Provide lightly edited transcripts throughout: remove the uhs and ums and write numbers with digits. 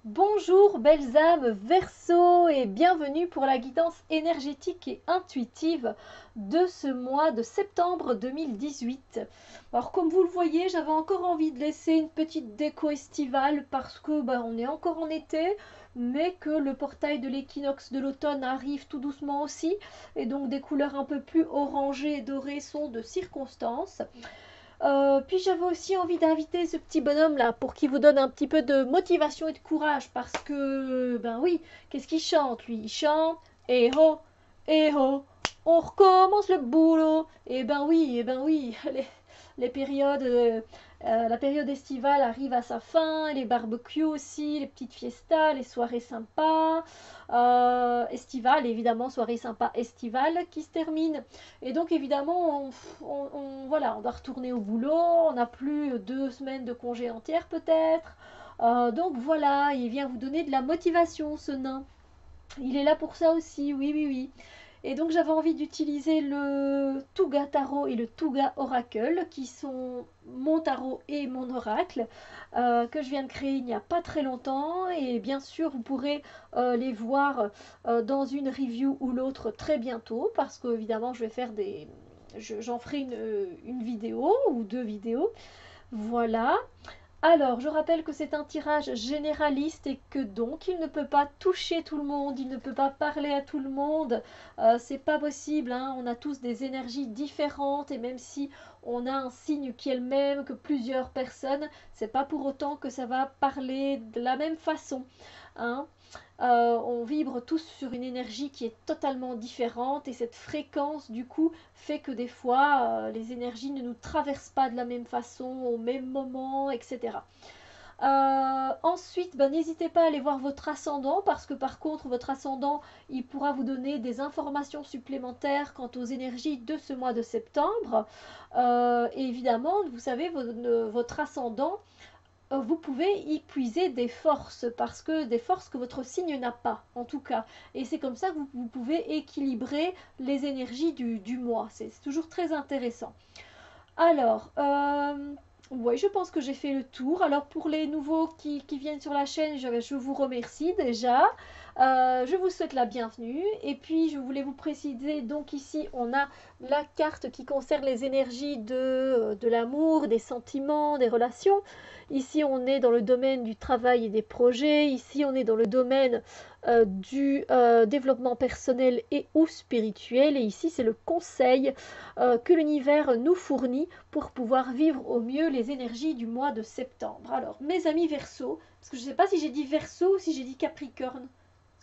Bonjour belles âmes Verseau et bienvenue pour la guidance énergétique et intuitive de ce mois de septembre 2018. Alors comme vous le voyez, j'avais encore envie de laisser une petite déco estivale parce que on est encore en été, mais que le portail de l'équinoxe de l'automne arrive tout doucement aussi, et donc des couleurs un peu plus orangées et dorées sont de circonstance. Puis j'avais aussi envie d'inviter ce petit bonhomme là pour qu'il vous donne un petit peu de motivation et de courage parce que, ben oui, qu'est-ce qu'il chante lui? Il chante eh ho, on recommence le boulot. Et ben oui, les périodes, la période estivale arrive à sa fin, les barbecues aussi, les petites fiestas, les soirées sympas, estivales évidemment, soirées sympas estivales qui se terminent. Et donc évidemment, voilà, on doit retourner au boulot, on n'a plus 2 semaines de congé entière peut-être. Donc voilà, il vient vous donner de la motivation ce nain. Il est là pour ça aussi, oui, oui, oui. Et donc j'avais envie d'utiliser le Tuga Tarot et le Tuga Oracle, qui sont mon tarot et mon oracle, que je viens de créer il n'y a pas très longtemps. Et bien sûr, vous pourrez les voir dans une review ou l'autre très bientôt, parce que évidemment, je vais faire des... J'en ferai une vidéo ou 2 vidéos. Voilà. Alors, je rappelle que c'est un tirage généraliste et que donc il ne peut pas toucher tout le monde, il ne peut pas parler à tout le monde. C'est pas possible, hein. On a tous des énergies différentes et même si on a un signe qui est le même que plusieurs personnes, c'est pas pour autant que ça va parler de la même façon, hein. On vibre tous sur une énergie qui est totalement différente et cette fréquence du coup fait que des fois les énergies ne nous traversent pas de la même façon au même moment, etc. Ensuite, n'hésitez pas à aller voir votre ascendant parce que par contre votre ascendant il pourra vous donner des informations supplémentaires quant aux énergies de ce mois de septembre. Et évidemment, vous savez, votre ascendant, vous pouvez y puiser des forces, parce que des forces que votre signe n'a pas, en tout cas. Et c'est comme ça que vous pouvez équilibrer les énergies du mois. C'est toujours très intéressant. Alors, ouais, je pense que j'ai fait le tour. Alors, pour les nouveaux qui viennent sur la chaîne, je vous remercie déjà. Je vous souhaite la bienvenue. Et puis, je voulais vous préciser, donc ici, on a la carte qui concerne les énergies de l'amour, des sentiments, des relations. Ici, on est dans le domaine du travail et des projets. Ici, on est dans le domaine du développement personnel et ou spirituel. Et ici, c'est le conseil que l'univers nous fournit pour pouvoir vivre au mieux les énergies du mois de septembre. Alors, mes amis Verseau, parce que je ne sais pas si j'ai dit Verseau ou si j'ai dit Capricorne.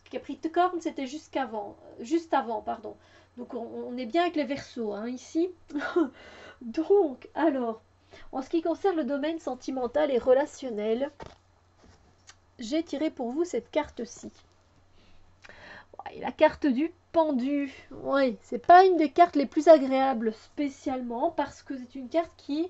Capricorne, c'était juste avant, pardon. Donc, on est bien avec les Verseaux, hein, ici. Donc, alors, en ce qui concerne le domaine sentimental et relationnel, j'ai tiré pour vous cette carte-ci. Ouais, la carte du pendu. Oui, c'est pas une des cartes les plus agréables spécialement parce que c'est une carte qui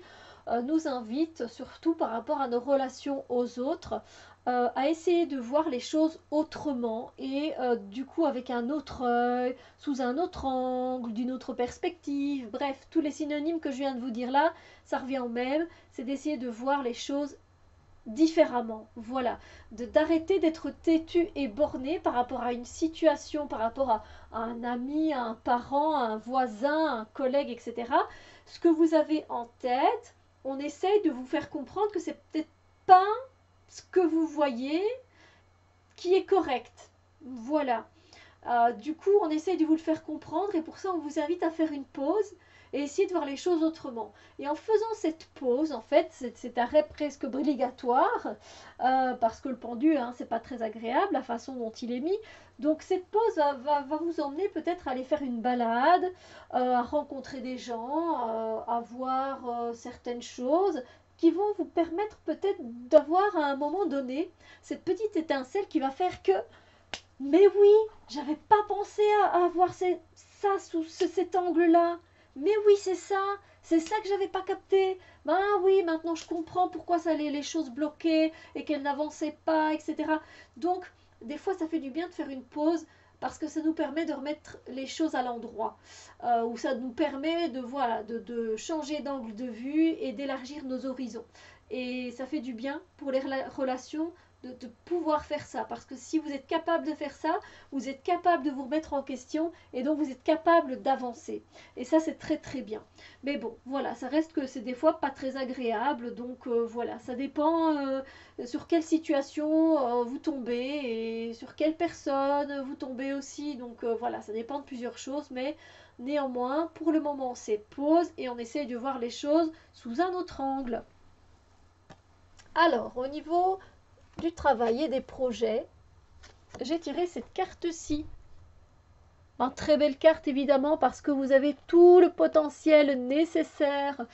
nous invite, surtout par rapport à nos relations aux autres, à essayer de voir les choses autrement et du coup avec un autre œil, sous un autre angle, d'une autre perspective. Bref, tous les synonymes que je viens de vous dire là, ça revient au même. C'est d'essayer de voir les choses différemment, voilà, d'arrêter d'être têtu et borné par rapport à une situation, par rapport à un ami, à un parent, à un voisin, à un collègue, etc. Ce que vous avez en tête, on essaye de vous faire comprendre que c'est peut-être pas ce que vous voyez qui est correct. Voilà. Du coup, on essaye de vous le faire comprendre et pour ça, on vous invite à faire une pause et essayer de voir les choses autrement. Et en faisant cette pause, en fait, cet arrêt presque obligatoire, parce que le pendu, hein, c'est pas très agréable la façon dont il est mis. Donc cette pause va vous emmener peut-être à aller faire une balade, à rencontrer des gens, à voir certaines choses qui vont vous permettre peut-être d'avoir à un moment donné cette petite étincelle qui va faire que mais oui, j'avais pas pensé à voir ça sous cet angle-là. Mais oui, c'est ça que j'avais pas capté. Ben oui, maintenant je comprends pourquoi ça les choses bloquaient et qu'elles n'avançaient pas, etc. Donc, des fois, ça fait du bien de faire une pause parce que ça nous permet de remettre les choses à l'endroit, ou ça nous permet de, voilà, de changer d'angle de vue et d'élargir nos horizons. et ça fait du bien pour les relations de pouvoir faire ça. Parce que si vous êtes capable de faire ça, vous êtes capable de vous remettre en question et donc vous êtes capable d'avancer. Et ça, c'est très très bien. Mais bon, voilà, ça reste que c'est des fois pas très agréable. Donc voilà, ça dépend sur quelle situation vous tombez et sur quelle personne vous tombez aussi. Donc voilà, ça dépend de plusieurs choses. Mais néanmoins, pour le moment, on s'est pause et on essaye de voir les choses sous un autre angle. Alors, au niveau du travail et des projets, j'ai tiré cette carte-ci. Une très belle carte évidemment parce que vous avez tout le potentiel nécessaire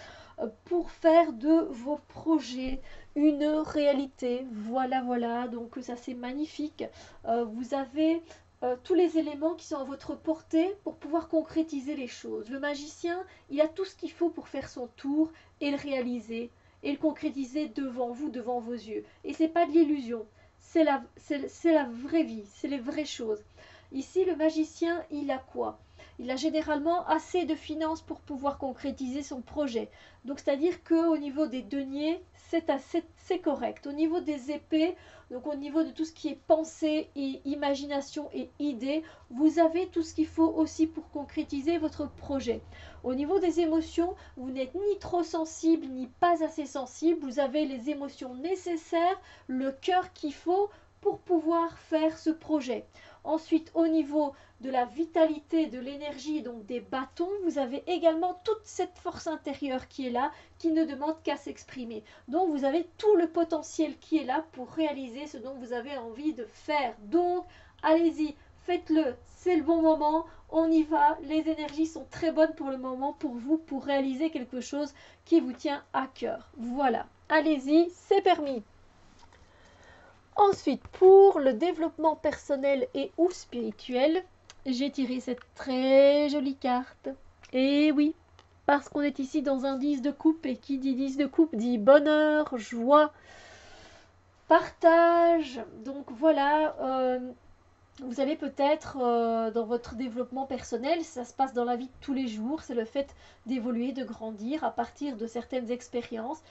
pour faire de vos projets une réalité. Voilà, voilà, donc ça c'est magnifique. Vous avez tous les éléments qui sont à votre portée pour pouvoir concrétiser les choses. Le magicien, il a tout ce qu'il faut pour faire son tour et le réaliser et le concrétiser devant vous, devant vos yeux. Et c'est pas de l'illusion, c'est la vraie vie, c'est les vraies choses. Ici, le magicien, il a quoi? Il a généralement assez de finances pour pouvoir concrétiser son projet. Donc, c'est-à-dire qu'au niveau des deniers, c'est correct. Au niveau des épées, donc au niveau de tout ce qui est pensée et imagination et idée, vous avez tout ce qu'il faut aussi pour concrétiser votre projet. Au niveau des émotions, vous n'êtes ni trop sensible ni pas assez sensible. Vous avez les émotions nécessaires, le cœur qu'il faut pour pouvoir faire ce projet. Ensuite, au niveau de la vitalité, de l'énergie, donc des bâtons, vous avez également toute cette force intérieure qui est là, qui ne demande qu'à s'exprimer. Donc, vous avez tout le potentiel qui est là pour réaliser ce dont vous avez envie de faire. Donc, allez-y, faites-le, c'est le bon moment, on y va, les énergies sont très bonnes pour le moment pour vous, pour réaliser quelque chose qui vous tient à cœur. Voilà, allez-y, c'est permis. Ensuite, pour le développement personnel et ou spirituel, j'ai tiré cette très jolie carte. Et oui, parce qu'on est ici dans un 10 de coupe, et qui dit 10 de coupe dit bonheur, joie, partage. Donc voilà, vous allez peut-être dans votre développement personnel, ça se passe dans la vie de tous les jours, c'est le fait d'évoluer, de grandir à partir de certaines expériences.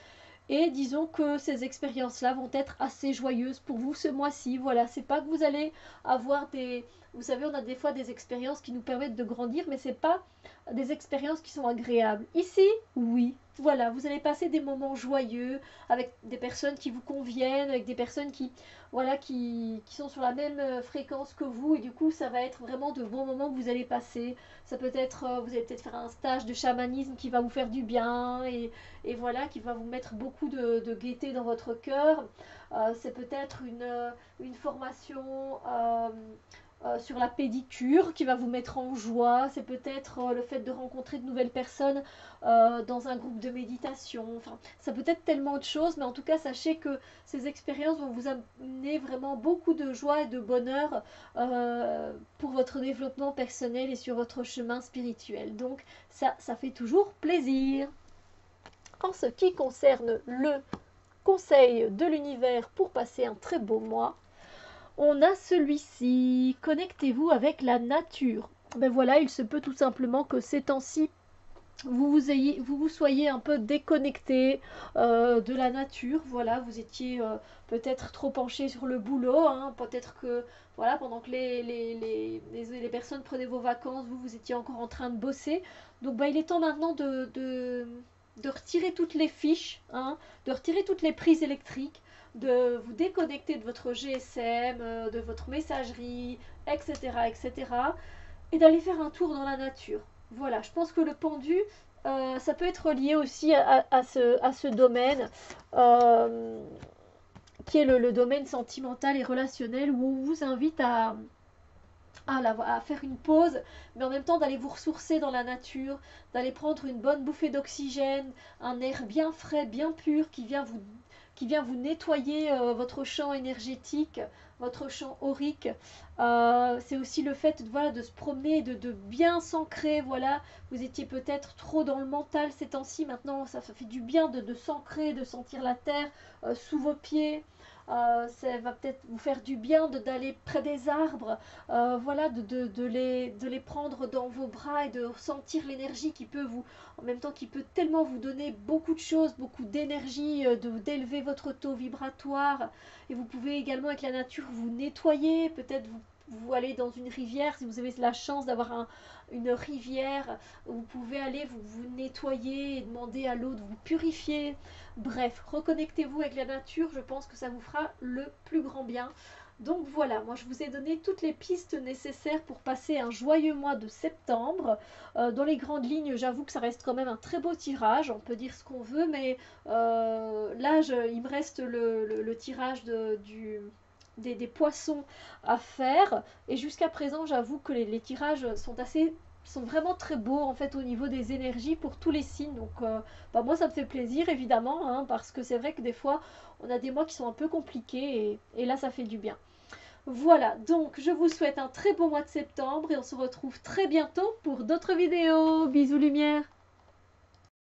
Et disons que ces expériences-là vont être assez joyeuses pour vous ce mois-ci. Voilà, c'est pas que vous allez avoir des... Vous savez, on a des fois des expériences qui nous permettent de grandir, mais c'est pas des expériences qui sont agréables. Ici, oui. Voilà, vous allez passer des moments joyeux avec des personnes qui vous conviennent, avec des personnes qui, voilà, qui sont sur la même fréquence que vous. Et du coup, ça va être vraiment de bons moments que vous allez passer. Ça peut être, vous allez peut-être faire un stage de chamanisme qui va vous faire du bien et voilà, qui va vous mettre beaucoup de gaieté dans votre cœur. C'est peut-être une formation sur la pédicure qui va vous mettre en joie. C'est peut-être le fait de rencontrer de nouvelles personnes dans un groupe de méditation. Enfin, ça peut être tellement de choses, mais en tout cas, sachez que ces expériences vont vous amener vraiment beaucoup de joie et de bonheur pour votre développement personnel et sur votre chemin spirituel. Donc, ça fait toujours plaisir. En ce qui concerne le conseil de l'univers pour passer un très beau mois, on a celui-ci. Connectez-vous avec la nature. Ben voilà, il se peut tout simplement que ces temps-ci, vous soyez un peu déconnecté de la nature. Voilà, vous étiez peut-être trop penché sur le boulot. Hein, peut-être que voilà, pendant que les personnes prenaient vos vacances, vous étiez encore en train de bosser. Donc ben, il est temps maintenant de retirer toutes les fiches, hein, de retirer toutes les prises électriques, de vous déconnecter de votre GSM, de votre messagerie, etc., etc., et d'aller faire un tour dans la nature. Voilà, je pense que le pendu, ça peut être lié aussi à ce domaine, qui est le domaine sentimental et relationnel, où on vous invite à faire une pause, mais en même temps d'aller vous ressourcer dans la nature, d'aller prendre une bonne bouffée d'oxygène, un air bien frais, bien pur qui vient vous nettoyer votre champ énergétique, votre champ aurique. C'est aussi le fait voilà, de se promener, de bien s'ancrer. Voilà. Vous étiez peut-être trop dans le mental ces temps-ci. Maintenant, ça fait du bien de s'ancrer, de sentir la terre sous vos pieds. Ça va peut-être vous faire du bien d'aller près des arbres, voilà, de les prendre dans vos bras et de ressentir l'énergie qui peut vous, en même temps qui peut tellement vous donner beaucoup de choses, beaucoup d'énergie, d'élever votre taux vibratoire. Et vous pouvez également avec la nature vous nettoyer, peut-être vous allez dans une rivière, si vous avez la chance d'avoir une rivière, vous pouvez aller vous nettoyer et demander à l'eau de vous purifier. Bref, reconnectez-vous avec la nature, je pense que ça vous fera le plus grand bien. Donc voilà, moi je vous ai donné toutes les pistes nécessaires pour passer un joyeux mois de septembre. Dans les grandes lignes, j'avoue que ça reste quand même un très beau tirage, on peut dire ce qu'on veut, mais là il me reste le tirage des poissons à faire. Et jusqu'à présent, j'avoue que les tirages sont vraiment très beaux en fait au niveau des énergies pour tous les signes. Donc bah, moi ça me fait plaisir évidemment, hein, parce que c'est vrai que des fois on a des mois qui sont un peu compliqués et là ça fait du bien. Voilà, donc je vous souhaite un très beau mois de septembre et on se retrouve très bientôt pour d'autres vidéos. Bisous lumière.